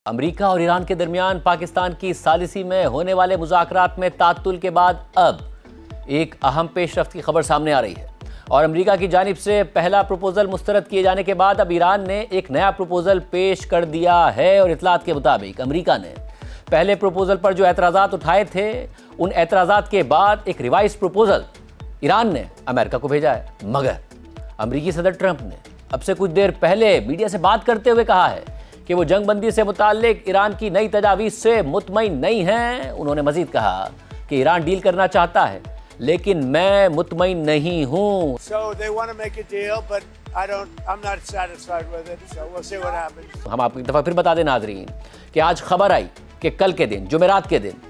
امریکہ اور ایران کے درمیان پاکستان کی ثالثی میں ہونے والے مذاکرات میں تعطل کے بعد اب ایک اہم پیش رفت کی خبر سامنے آ رہی ہے اور امریکہ کی جانب سے پہلا پروپوزل مسترد کیے جانے کے بعد اب ایران نے ایک نیا پروپوزل پیش کر دیا ہے اور اطلاعات کے مطابق امریکہ نے پہلے پروپوزل پر جو اعتراضات اٹھائے تھے ان اعتراضات کے بعد ایک ریوائز پروپوزل ایران نے امریکہ کو بھیجا ہے، مگر امریکی صدر ٹرمپ نے اب سے کچھ دیر پہلے میڈیا سے بات کرتے ہوئے کہا ہے کہ وہ جنگ بندی سے متعلق ایران کی نئی تجاویز سے مطمئن نہیں ہیں۔ انہوں نے مزید کہا کہ ایران ڈیل کرنا چاہتا ہے لیکن میں مطمئن نہیں ہوں۔ ہم آپ کو ایک دفعہ پھر بتا دیں ناظرین کہ آج خبر آئی کہ کل کے دن جمعرات کے دن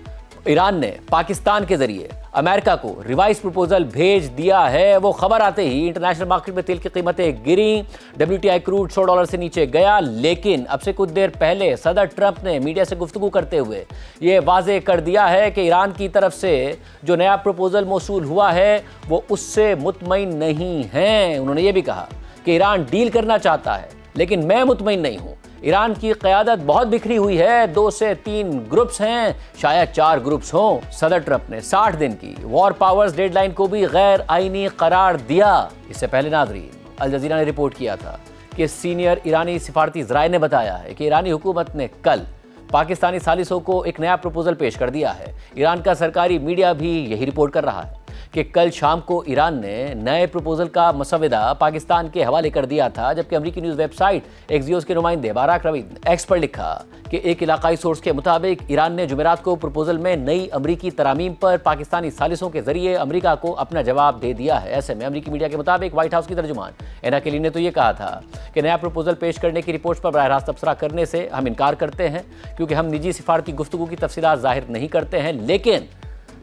ایران نے پاکستان کے ذریعے امریکہ کو ریوائز پروپوزل بھیج دیا ہے۔ وہ خبر آتے ہی انٹرنیشنل مارکیٹ میں تیل کی قیمتیں گریں، WTI کروڈ $100 سے نیچے گیا، لیکن اب سے کچھ دیر پہلے صدر ٹرمپ نے میڈیا سے گفتگو کرتے ہوئے یہ واضح کر دیا ہے کہ ایران کی طرف سے جو نیا پروپوزل موصول ہوا ہے وہ اس سے مطمئن نہیں ہیں۔ انہوں نے یہ بھی کہا کہ ایران ڈیل کرنا چاہتا ہے لیکن میں مطمئن نہیں ہوں۔ ایران کی قیادت بہت بکھری ہوئی ہے، 2 سے 3 گروپس ہیں، شاید 4 گروپس ہوں۔ صدر ٹرمپ نے 60 دن کی وار پاورز ڈیڈ لائن کو بھی غیر آئینی قرار دیا۔ اس سے پہلے ناظرین الجزیرہ نے رپورٹ کیا تھا کہ سینئر ایرانی سفارتی ذرائع نے بتایا ہے کہ ایرانی حکومت نے کل پاکستانی ثالثوں کو ایک نیا پروپوزل پیش کر دیا ہے۔ ایران کا سرکاری میڈیا بھی یہی رپورٹ کر رہا ہے کہ کل شام کو ایران نے نئے پروپوزل کا مسودہ پاکستان کے حوالے کر دیا تھا، جبکہ امریکی نیوز ویب سائٹ ایکزیوس کے نمائندے باراک روید نے ایکس پر لکھا کہ ایک علاقائی سورس کے مطابق ایران نے جمعرات کو پروپوزل میں نئی امریکی ترامیم پر پاکستانی ثالثوں کے ذریعے امریکہ کو اپنا جواب دے دیا ہے۔ ایسے میں امریکی میڈیا کے مطابق وائٹ ہاؤس کی ترجمان اینا کیلی نے تو یہ کہا تھا کہ نیا پروپوزل پیش کرنے کی رپورٹس پر براہ راست تبصرہ کرنے سے ہم انکار کرتے ہیں کیونکہ ہم نجی سفارتی گفتگو کی تفصیلات ظاہر نہیں کرتے ہیں، لیکن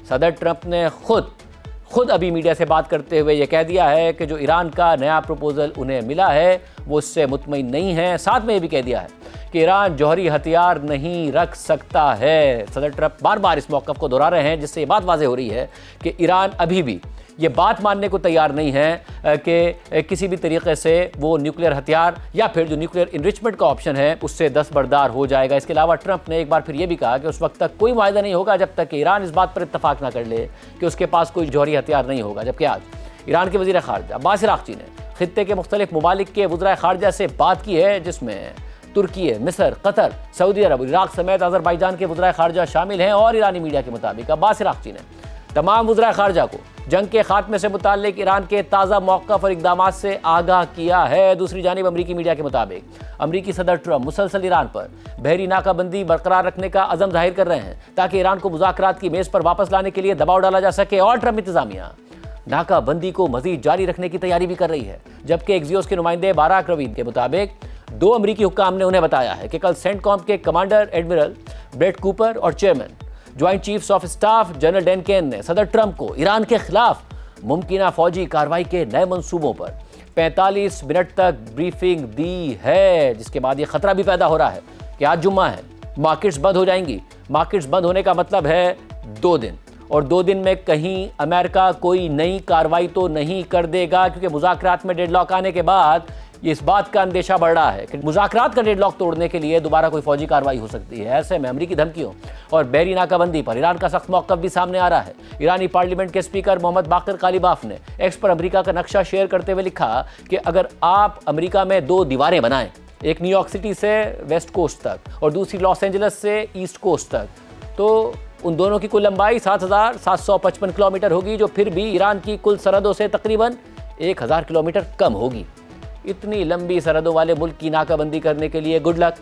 صدر ٹرمپ نے خود ابھی میڈیا سے بات کرتے ہوئے یہ کہہ دیا ہے کہ جو ایران کا نیا پروپوزل انہیں ملا ہے وہ اس سے مطمئن نہیں ہے۔ ساتھ میں یہ بھی کہہ دیا ہے کہ ایران جوہری ہتھیار نہیں رکھ سکتا ہے۔ صدر ٹرمپ بار بار اس موقف کو دہرا رہے ہیں جس سے یہ بات واضح ہو رہی ہے کہ ایران ابھی بھی یہ بات ماننے کو تیار نہیں ہے کہ کسی بھی طریقے سے وہ نیوکلیئر ہتھیار یا پھر جو نیوکلیئر انرچمنٹ کا آپشن ہے اس سے دستبردار ہو جائے گا۔ اس کے علاوہ ٹرمپ نے ایک بار پھر یہ بھی کہا کہ اس وقت تک کوئی معاہدہ نہیں ہوگا جب تک کہ ایران اس بات پر اتفاق نہ کر لے کہ اس کے پاس کوئی جوہری ہتھیار نہیں ہوگا۔ جبکہ آج ایران کے وزیر خارجہ عباس عراقچی نے خطے کے مختلف ممالک کے وزرائے خارجہ سے بات کی ہے، جس میں ترکی، مصر، قطر، سعودی عرب، عراق سمیت آذربائیجان کے وزرائے خارجہ شامل ہیں۔ اور ایرانی میڈیا کے مطابق عباس عراقچی نے تمام وزرائے خارجہ کو جنگ کے خاتمے سے متعلق ایران کے تازہ موقف اور اقدامات سے آگاہ کیا ہے۔ دوسری جانب امریکی میڈیا کے مطابق امریکی صدر ٹرمپ مسلسل ایران پر بحری ناکہ بندی برقرار رکھنے کا عزم ظاہر کر رہے ہیں تاکہ ایران کو مذاکرات کی میز پر واپس لانے کے لیے دباؤ ڈالا جا سکے، اور ٹرمپ انتظامیہ ناکہ بندی کو مزید جاری رکھنے کی تیاری بھی کر رہی ہے۔ جبکہ ایکزیوس کے نمائندے باراک روید کے مطابق 2 امریکی حکام نے انہیں بتایا ہے کہ کل سینٹ کام کے کمانڈر ایڈمرل بریٹ کوپر اور chairman joint chiefs of staff general Dan Caine نے صدر ٹرمپ کو ایران کے خلاف ممکنہ فوجی کارروائی کے نئے منصوبوں پر 45 منٹ تک بریفنگ دی ہے، جس کے بعد یہ خطرہ بھی پیدا ہو رہا ہے کہ آج جمعہ ہے، مارکیٹس بند ہو جائیں گی۔ مارکیٹس بند ہونے کا مطلب ہے 2 دن، اور 2 دن میں کہیں امریکہ کوئی نئی کارروائی تو نہیں کر دے گا، کیونکہ مذاکرات میں ڈیڈ لاک آنے کے بعد یہ اس بات کا اندیشہ بڑھ رہا ہے کہ مذاکرات کا ڈیڈ لاک توڑنے کے لیے دوبارہ کوئی فوجی کارروائی ہو سکتی ہے۔ ایسے میں امریکی دھمکیوں اور بحری ناکہ بندی پر ایران کا سخت موقف بھی سامنے آ رہا ہے۔ ایرانی پارلیمنٹ کے اسپیکر محمد باقر قالیباف نے ایکس پر امریکہ کا نقشہ شیئر کرتے ہوئے لکھا کہ اگر آپ امریکہ میں 2 دیواریں بنائیں، ایک نیو یارک سٹی سے ویسٹ کوسٹ تک اور دوسری لاس اینجلس سے ایسٹ کوسٹ تک، تو ان دونوں کی کل لمبائی 7755 کلومیٹر ہوگی، جو پھر بھی ایران کی کل سرحدوں سے تقریباً 1000 کلومیٹر کم ہوگی۔ اتنی لمبی سرحدوں والے ملک کی ناکہ بندی کرنے کے لیے گڈ لک۔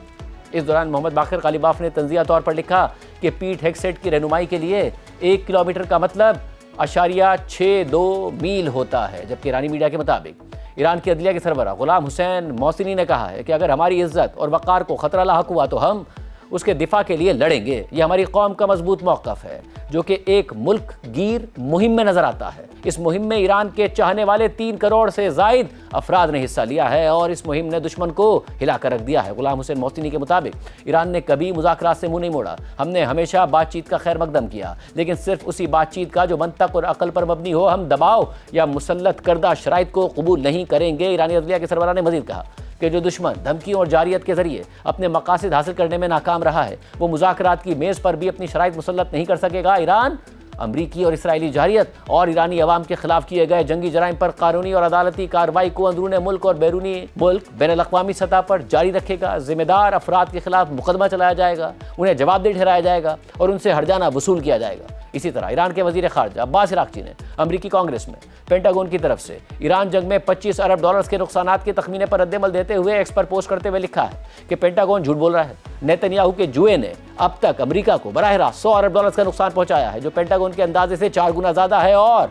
اس دوران محمد باقر قالیباف نے تنزیہ طور پر لکھا کہ پیٹ ہیگسیٹ کی رہنمائی کے لیے 1 کلومیٹر کا مطلب 0.62 میل ہوتا ہے۔ جبکہ ایرانی میڈیا کے مطابق ایران کی عدلیہ کے سربراہ غلام حسین محسنی نے کہا ہے کہ اگر ہماری عزت اور وقار کو خطرہ لاحق ہوا تو ہم اس کے دفاع کے لیے لڑیں گے۔ یہ ہماری قوم کا مضبوط موقف ہے جو کہ ایک ملک گیر مہم میں نظر آتا ہے۔ اس مہم میں ایران کے چاہنے والے 3 کروڑ سے زائد افراد نے حصہ لیا ہے اور اس مہم نے دشمن کو ہلا کر رکھ دیا ہے۔ غلام حسین محسنی کے مطابق ایران نے کبھی مذاکرات سے منہ نہیں موڑا۔ ہم نے ہمیشہ بات چیت کا خیر مقدم کیا، لیکن صرف اسی بات چیت کا جو منطق اور عقل پر مبنی ہو۔ ہم دباؤ یا مسلط کردہ شرائط کو قبول نہیں کریں گے۔ ایرانی عدلیہ کے سربراہ نے مزید کہا کہ جو دشمن دھمکیوں اور جارحیت کے ذریعے اپنے مقاصد حاصل کرنے میں ناکام رہا ہے وہ مذاکرات کی میز پر بھی اپنی شرائط مسلط نہیں کر سکے گا۔ ایران امریکی اور اسرائیلی جارحیت اور ایرانی عوام کے خلاف کیے گئے جنگی جرائم پر قانونی اور عدالتی کارروائی کو اندرون ملک اور بیرونی ملک بین الاقوامی سطح پر جاری رکھے گا۔ ذمہ دار افراد کے خلاف مقدمہ چلایا جائے گا، انہیں جواب دہ ٹھہرایا جائے گا اور ان سے ہرجانہ وصول کیا جائے گا۔ اسی طرح ایران کے وزیر خارجہ عباس عراقچی نے امریکی کانگریس میں پینٹاگون کی طرف سے ایران جنگ میں $25 ارب کے نقصانات کے تخمینے پر رد عمل دیتے ہوئے ایکس پر پوسٹ کرتے ہوئے لکھا ہے کہ پینٹاگون جھوٹ بول رہا ہے۔ نیتنیاہو کے جوئے نے اب تک امریکہ کو براہ راست $100 ارب کا نقصان پہنچایا ہے، جو پینٹاگون کے اندازے سے 4 گنا زیادہ ہے، اور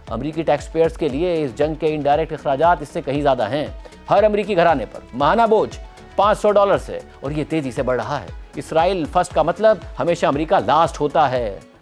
امریکی ٹیکس پیئرز کے لیے اس جنگ کے انڈائریکٹ اخراجات اس سے کہیں زیادہ ہیں۔ ہر امریکی گھرانے پر ماہانہ بوجھ $500 ہے اور یہ تیزی سے بڑھ رہا ہے۔ اسرائیل فرسٹ کا مطلب ہمیشہ امریکہ لاسٹ ہوتا ہے۔